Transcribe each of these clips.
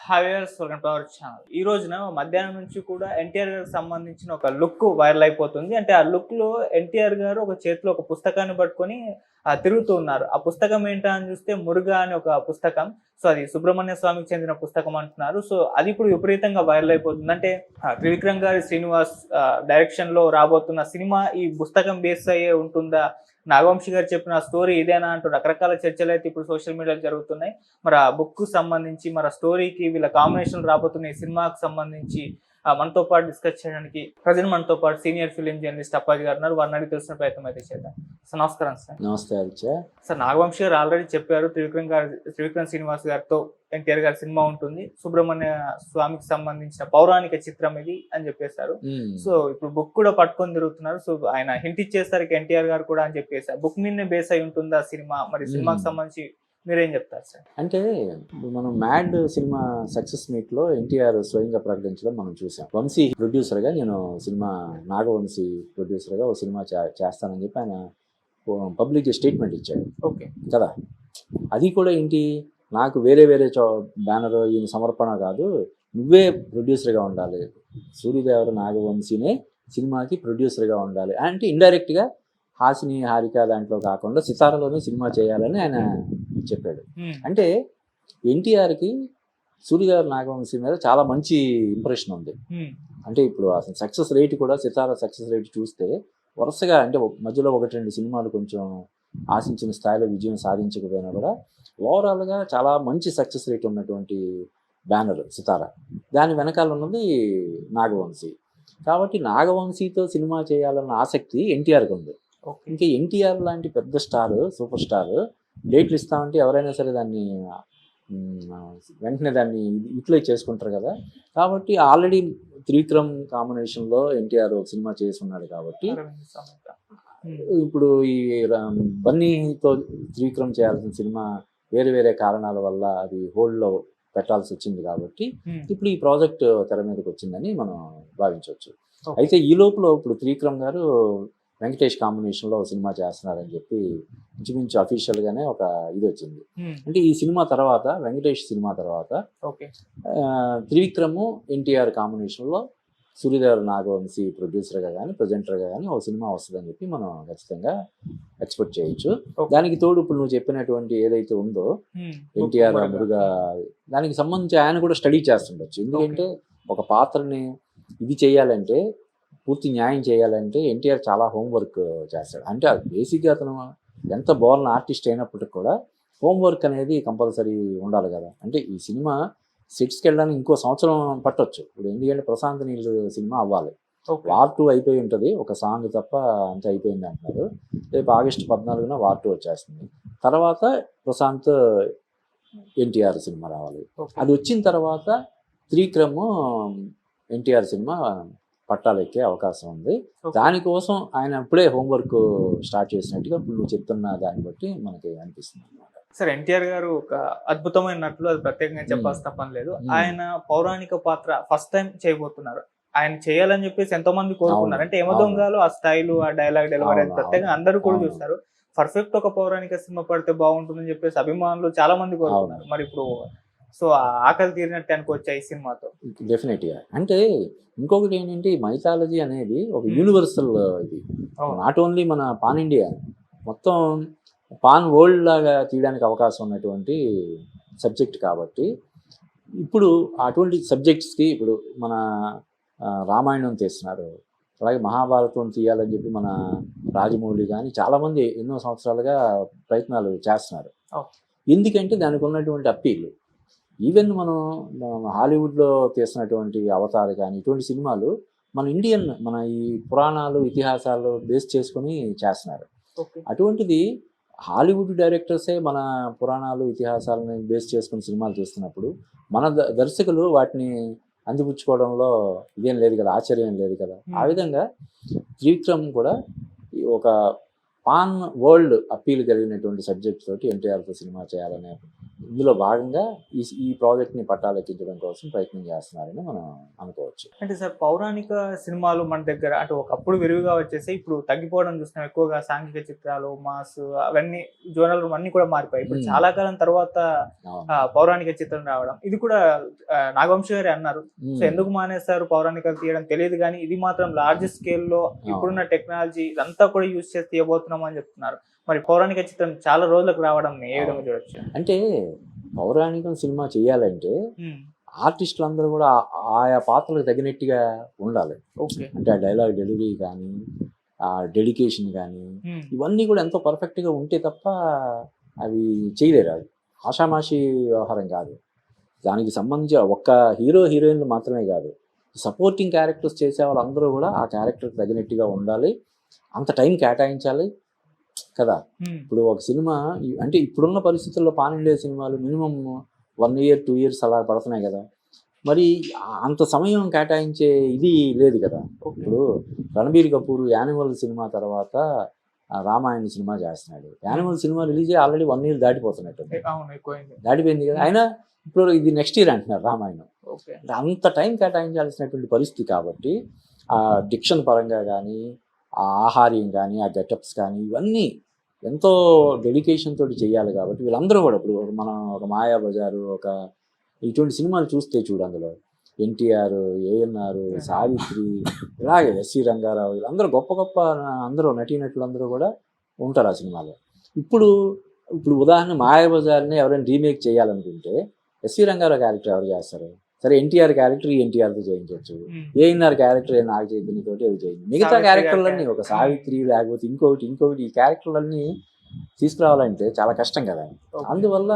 Hi viewers, welcome to our channel. ఈ రోజున మధ్యాహ్నం నుంచి కూడా ఎన్టీఆర్ గారికి సంబంధించిన ఒక లుక్ వైరల్ అయిపోతుంది. అంటే ఆ లుక్ లో ఎన్టీఆర్ గారు ఒక చేతిలో ఒక పుస్తకాన్ని పట్టుకొని తిరుగుతూ ఉన్నారు. ఆ పుస్తకం ఏంటా అని చూస్తే మురుగా అనే ఒక పుస్తకం. సో అది సుబ్రహ్మణ్య స్వామికి చెందిన పుస్తకం అంటున్నారు. సో అది ఇప్పుడు విపరీతంగా వైరల్ అయిపోతుంది. అంటే త్రివిక్రమ్ గారి శ్రీనివాస్ డైరెక్షన్ లో రాబోతున్న సినిమా ఈ పుస్తకం బేస్ అయ్యే ఉంటుందా, నాగవంశి గారు చెప్పిన స్టోరీ ఇదేనా అంటూ రకరకాల చర్చలు అయితే ఇప్పుడు సోషల్ మీడియాలో జరుగుతున్నాయి. మరి ఆ బుక్ సంబంధించి, మరి ఆ స్టోరీకి వీళ్ళ కాంబినేషన్ రాబోతున్న ఈ సినిమాకి సంబంధించి మనతో పాటు డిస్కస్ చేయడానికి ప్రజెంట్ మనతో పాటు సీనియర్ ఫిలిం జర్నలిస్ట్ అప్పాజీ గారు ఉన్నారు. వారిని అడిగి తెలిసిన ప్రయత్నం అయితే చేద్దాం. సార్ నమస్కారం. సార్ నమస్తే ఆదిత్య. సార్, నాగవంశి గారు ఆల్రెడీ చెప్పారు త్రివిక్రమ్ శ్రీనివాస్ గారితో ఎన్టీఆర్ గారి సినిమా ఉంటుంది, సుబ్రహ్మణ్య స్వామికి సంబంధించిన పౌరాణిక చిత్రం ఇది అని చెప్పేశారు. సో ఇప్పుడు బుక్ కూడా పట్టుకొని తిరుగుతున్నారు. సో ఆయన హింట్ ఇచ్చేసరికి ఎన్టీఆర్ గారు కూడా అని చెప్పేశారు. బుక్ మీదనే బేస్ అయి ఉంటుందా సినిమా? మరి సినిమాకి సంబంధించి మీరేం చెప్తారు సార్? అంటే మనం మ్యాడ్ సినిమా సక్సెస్ మీట్ లో ఎన్టీఆర్ స్వయంగా ప్రకటించడం మనం చూసాం. వంశీ ప్రొడ్యూసర్ గా నేను సినిమా, నాగవంశీ ప్రొడ్యూసర్ గా ఒక సినిమా చేస్తానని చెప్పి ఆయన పబ్లిక్ స్టేట్మెంట్ ఇచ్చాడు. ఓకే కదా, అది కూడా ఏంటి, నాకు వేరే బ్యానర్ ఈయన సమర్పణ కాదు, నువ్వే ప్రొడ్యూసర్గా ఉండాలి, సూర్యదేవర నాగవంశీనే సినిమాకి ప్రొడ్యూసర్గా ఉండాలి అంటే ఇండైరెక్ట్గా హాసిని హారిక దాంట్లో కాకుండా సితారలోనే సినిమా చేయాలని ఆయన చెప్పాడు. అంటే ఎన్టీఆర్కి సూర్యదేవర నాగవంశీ మీద చాలా మంచి ఇంప్రెషన్ ఉంది. అంటే ఇప్పుడు అసలు సక్సెస్ రేట్ కూడా, సితార సక్సెస్ రేట్ చూస్తే వరుసగా, అంటే మధ్యలో 1-2 సినిమాలు కొంచెం ఆశించిన స్థాయిలో విజయం సాధించకపోయినా కూడా ఓవరాల్గా చాలా మంచి సక్సెస్ రేట్ ఉన్నటువంటి బ్యానర్ సితార. దాని వెనకాల ఉన్నది నాగవంశీ. కాబట్టి నాగవంశీతో సినిమా చేయాలన్న ఆసక్తి ఎన్టీఆర్కి ఉంది. ఇంకా ఎన్టీఆర్ లాంటి పెద్ద స్టార్, సూపర్ స్టార్ డేట్లు ఇస్తామంటే ఎవరైనా సరే దాన్ని వెంటనే దాన్ని యూటిలైజ్ చేసుకుంటారు కదా. కాబట్టి ఆల్రెడీ త్రివిక్రమ్ కాంబినేషన్లో ఎన్టీఆర్ సినిమా చేసి ఉన్నాడు. కాబట్టి ఇప్పుడు ఈ బన్నీతో త్రివిక్రమ్ చేయాల్సిన సినిమా వేరే కారణాల వల్ల అది హోల్డ్లో పెట్టాల్సి వచ్చింది. కాబట్టి ఇప్పుడు ఈ ప్రాజెక్ట్ తెర మీదకి వచ్చిందని మనం భావించవచ్చు. అయితే ఈ లోపల ఇప్పుడు త్రివిక్రమ్ గారు వెంకటేష్ కాంబినేషన్లో సినిమా చేస్తున్నారని చెప్పి ఇంచుమించు అఫీషియల్గానే ఒక ఇది వచ్చింది. అంటే ఈ సినిమా తర్వాత, వెంకటేష్ సినిమా తర్వాత త్రివిక్రమ్ ఎన్టీఆర్ కాంబినేషన్లో సూర్యదేవర నాగవంశీ ప్రొడ్యూసర్గా కానీ ప్రజెంటర్గా కానీ ఒక సినిమా వస్తుందని చెప్పి మనం ఖచ్చితంగా ఎక్స్పెక్ట్ చేయొచ్చు. దానికి తోడు ఇప్పుడు నువ్వు చెప్పినటువంటి ఏదైతే ఉందో ఎన్టీఆర్ మురుగా, దానికి సంబంధించి ఆయన కూడా స్టడీ చేస్తుండొచ్చు. ఎందుకంటే ఒక పాత్రని ఇది చేయాలంటే, పూర్తి న్యాయం చేయాలంటే ఎన్టీఆర్ చాలా హోంవర్క్ చేస్తాడు. అంటే బేసిక్గా అతను ఎంత బోర్న్ ఆర్టిస్ట్ అయినప్పటికి కూడా హోంవర్క్ అనేది కంపల్సరీ ఉండాలి కదా. అంటే ఈ సినిమా సెట్స్కి వెళ్ళడానికి ఇంకో సంవత్సరం పట్టొచ్చు. ఇప్పుడు ఎందుకంటే ప్రశాంత్ నీల్ సినిమా అవ్వాలి, వార్ 2 అయిపోయి ఉంటుంది, ఒక సాంగ్ తప్ప అంత అయిపోయింది అంటున్నారు. రేపు ఆగస్టు 14న వార్ 2 వచ్చేస్తుంది. తర్వాత ప్రశాంత్ ఎన్టీఆర్ సినిమా రావాలి. అది వచ్చిన తర్వాత త్రివిక్రమ్ ఎన్టీఆర్ సినిమా పట్టాలెక్కే అవకాశం ఉంది. దానికోసం ఆయన ఇప్పుడే హోంవర్క్ స్టార్ట్ చేసినట్టుగా ఇప్పుడు నువ్వు చెప్తున్న దాన్ని బట్టి మనకి అనిపిస్తుంది అనమాట. సార్, ఎన్టీఆర్ గారు ఒక అద్భుతమైన నటులు, అది ప్రత్యేకంగా చెప్పాల్సిన పని లేదు. ఆయన పౌరాణిక పాత్ర ఫస్ట్ టైం చేయబోతున్నారు. ఆయన చేయాలని చెప్పేసి ఎంతో మంది కోరుకున్నారు. అంటే యమదొంగలో ఆ స్టైల్, ఆ డైలాగ్ డెలివరీ ప్రత్యేకంగా అందరూ కూడా చూస్తారు. పర్ఫెక్ట్ ఒక పౌరాణిక సినిమా పడితే బాగుంటుందని చెప్పేసి అభిమానులు చాలా మంది కోరుకున్నారు. మరి ఇప్పుడు సో ఆకలి తీరినట్టు అనుకోవచ్చా ఈ సినిమాతో? డెఫినెట్గా. అంటే ఇంకొకటి ఏంటంటే, మైథాలజీ అనేది ఒక యూనివర్సల్ ఇది, నాట్ ఓన్లీ మన పాన్ ఇండియా, మొత్తం పాన్ వరల్డ్ లాగా తీయడానికి అవకాశం ఉన్నటువంటి సబ్జెక్ట్. కాబట్టి ఇప్పుడు అటువంటి సబ్జెక్ట్స్కి ఇప్పుడు మన రామాయణం తీస్తున్నారు, అలాగే మహాభారతం తీయాలని చెప్పి మన రాజమౌళి కానీ చాలామంది ఎన్నో సంవత్సరాలుగా ప్రయత్నాలు చేస్తున్నారు. ఎందుకంటే దానికి ఉన్నటువంటి అప్పీల్. ఈవెన్ మనం హాలీవుడ్లో తీసినటువంటి అవతార్ కానీ ఇటువంటి సినిమాలు మన ఈ పురాణాలు, ఇతిహాసాలు బేస్ చేసుకొని చేస్తున్నారు. అటువంటిది హాలీవుడ్ డైరెక్టర్సే మన పురాణాలు, ఇతిహాసాలను బేస్ చేసుకుని సినిమాలు తీస్తున్నప్పుడు మన దర్శకులు వాటిని అందిపుచ్చుకోవడంలో ఇదేం లేదు కదా, ఆశ్చర్యం లేదు కదా. ఆ విధంగా త్రివిక్రమ్ కూడా ఒక పాన్ వరల్డ్ అప్పీల్ కలిగినటువంటి సబ్జెక్ట్ తోటి ఎన్టీఆర్తో సినిమా చేయాలనే ఇందులో భాగంగా ఈ ప్రాజెక్ట్ని పట్టాలెక్కించడం కోసం ప్రయత్నం చేస్తున్నారని మనం అనుకోవచ్చు. అంటే సార్ పౌరాణిక సినిమాలు మన దగ్గర అంటే ఒకప్పుడు విరివిగా వచ్చేసి ఇప్పుడు తగ్గిపోవడం చూస్తున్నాం. ఎక్కువగా సాంఘిక చిత్రాలు, మాస్ అవన్నీ జోనల్ అన్ని కూడా మారిపోయాయి. ఇప్పుడు చాలా కాలం తర్వాత పౌరాణిక చిత్రం రావడం, ఇది కూడా నాగవంశి గారే అన్నారు. సో ఎందుకు మానేస్తారు పౌరాణికలు తీయడం తెలియదు, కానీ ఇది మాత్రం లార్జ్ స్కేల్ లో ఇప్పుడున్న టెక్నాలజీ ఇదంతా కూడా యూజ్ చేసి తీయబోతున్నాం అని చెప్తున్నారు. మరి పౌరాణిక చిత్రం చాలా రోజులకు రావడం ఏ విధంగా చూడొచ్చు? అంటే పౌరాణికం సినిమా చేయాలంటే ఆర్టిస్టులు అందరూ కూడా ఆయా పాత్రలకు తగినట్టుగా ఉండాలి. అంటే ఆ డైలాగ్ డెలివరీ కానీ, ఆ డెడికేషన్ కానీ, ఇవన్నీ కూడా ఎంతో పర్ఫెక్ట్గా ఉంటే తప్ప అవి చేయలేరు. అది ఆషామాషి వ్యవహారం కాదు. దానికి సంబంధించి ఒక్క హీరో హీరోయిన్లు మాత్రమే కాదు, సపోర్టింగ్ క్యారెక్టర్స్ చేసే వాళ్ళందరూ కూడా ఆ క్యారెక్టర్కి తగినట్టుగా ఉండాలి. అంత టైం కేటాయించాలి కదా. ఇప్పుడు ఒక సినిమా అంటే ఇప్పుడున్న పరిస్థితుల్లో పాన్ ఇండియా సినిమాలు మినిమం 1 year 2 years అలా పడుతున్నాయి కదా. మరి అంత సమయం కేటాయించే ఇది లేదు కదా. ఇప్పుడు రణబీర్ కపూర్ యానిమల్ సినిమా తర్వాత రామాయణ సినిమా చేస్తున్నాడు. యానిమల్ సినిమా రిలీజ్ అయ్యి ఆల్రెడీ 1 year దాటిపోతున్నట్టు, దాటిపోయింది కదా. అయినా ఇప్పుడు ఇది నెక్స్ట్ ఇయర్ అంటున్నారు రామాయణం. అంత టైం కేటాయించాల్సినటువంటి పరిస్థితి కాబట్టి ఆ డిక్షన్ పరంగా కానీ, ఆ ఆహార్యం కానీ, ఆ గెటప్స్ కానీ, ఇవన్నీ ఎంతో డెడికేషన్ తోటి చేయాలి. కాబట్టి వీళ్ళందరూ కూడా ఇప్పుడు మనం ఒక మాయాబజారు, ఒక ఇటువంటి సినిమాలు చూస్తే చూడు, అందులో ఎన్టీఆర్, ఏఎన్ఆర్, సావిత్రి, ఇలాగే ఎస్వి రంగారావు, వీళ్ళందరూ గొప్ప గొప్ప అందరూ నటీనటులందరూ కూడా ఉంటారు ఆ సినిమాలో. ఇప్పుడు ఉదాహరణ మాయాబజార్ని ఎవరైనా రీమేక్ చేయాలనుకుంటే ఎస్వి రంగారావు క్యారెక్టర్ ఎవరు చేస్తారు? సరే, ఎన్టీఆర్ క్యారెక్టర్ ఎన్టీఆర్తో చేయించవచ్చు, ఏఎన్ఆర్ క్యారెక్టర్ నాగ చైతన్య తోటి అది చేయించు. మిగతా క్యారెక్టర్లన్నీ ఒక సావిత్రి లేకపోతే ఇంకొకటి ఈ క్యారెక్టర్లన్నీ తీసుకురావాలంటే చాలా కష్టం కదా. అందువల్ల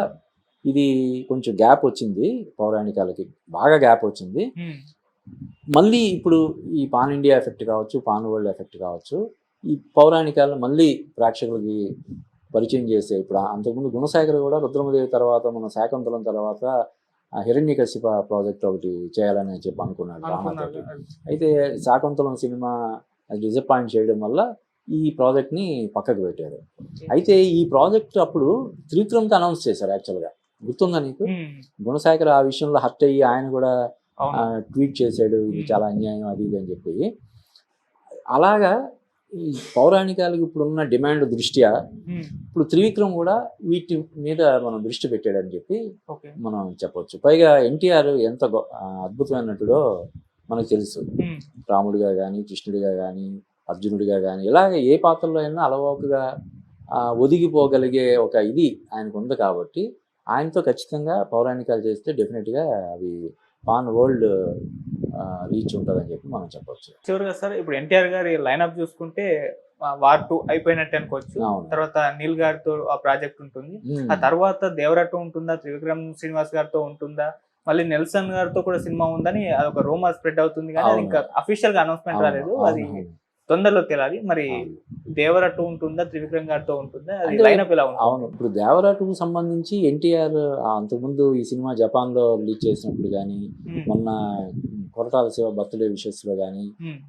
ఇది కొంచెం గ్యాప్ వచ్చింది, పౌరాణికాలకి బాగా గ్యాప్ వచ్చింది. మళ్ళీ ఇప్పుడు ఈ పాన్ ఇండియా ఎఫెక్ట్ కావచ్చు, పాన్ వరల్డ్ ఎఫెక్ట్ కావచ్చు, ఈ పౌరాణికాలను మళ్ళీ ప్రేక్షకులకి పరిచయం చేసే. ఇప్పుడు అంతకుముందు గుణశేఖర్ కూడా రుద్రమదేవి తర్వాత, మన శాకుంతలం తర్వాత హిరణ్యకశిప ప్రాజెక్ట్ ఒకటి చేయాలని చెప్పి అనుకున్నాడు రామాతోటి. అయితే శాకుంతలం సినిమా డిసప్పాయింట్ చేయడం వల్ల ఈ ప్రాజెక్ట్ని పక్కకు పెట్టారు. అయితే ఈ ప్రాజెక్ట్ అప్పుడు త్రివిక్రమ్కి అనౌన్స్ చేశారు. యాక్చువల్గా గుర్తుందా నీకు? గుణశేఖర్ ఆ విషయంలో హర్ట్ అయ్యి ఆయన కూడా ట్వీట్ చేశాడు, ఇది చాలా అన్యాయం అది ఇది అని చెప్పి. అలాగా ఈ పౌరాణికాలకు ఇప్పుడున్న డిమాండ్ దృష్ట్యా ఇప్పుడు త్రివిక్రమ్ కూడా వీటి మీద మనం దృష్టి పెట్టాడని చెప్పి మనం చెప్పొచ్చు. పైగా ఎన్టీఆర్ ఎంత అద్భుతమైన నటుడో మనకు తెలుసు. రాముడిగా కానీ, కృష్ణుడిగా కానీ, అర్జునుడిగా కానీ, ఇలాగ ఏ పాత్రలో అయినా అలవోకగా ఒదిగిపోగలిగే ఒక ఇది ఆయనకు ఉంది. కాబట్టి ఆయనతో ఖచ్చితంగా పౌరాణికాలు చేస్తే డెఫినెట్గా అవి పాన్ వరల్డ్ రీచ్ ఉంటుందని చెప్పి మనం చెప్పొచ్చు. చివరిగా సార్, ఇప్పుడు ఎన్టీఆర్ గారి లైన్అప్ చూసుకుంటే వార్ 2 అయిపోయినట్టు అనుకోవచ్చు. తర్వాత నీల్ గారితో ఆ ప్రాజెక్ట్ ఉంటుంది. ఆ తర్వాత దేవరా 2 ఉంటుందా, త్రివిక్రమ్ శ్రీనివాస్ గారితో ఉంటుందా, మళ్ళీ నెల్సన్ గారితో కూడా సినిమా ఉందని అదొక రూమర్ స్ప్రెడ్ అవుతుంది, కానీ అది ఇంకా అఫీషియల్ గా అనౌన్స్మెంట్ రాలేదు. అది తొందరలో తెలియాలి. మరి దేవరా 2 ఉంటుందా, త్రివిక్రమ్ గారితో ఉంటుందా, అది లైనప్ ఎలా ఉంటుంది? అవును, ఇప్పుడు దేవరా 2 సంబంధించి ఎన్టీఆర్ అంతకుముందు ఈ సినిమా జపాన్ లో రిలీజ్ చేసినప్పుడు కానీ, మొన్న కొరటాల శివ బర్త్డే విషెస్ లో కానీ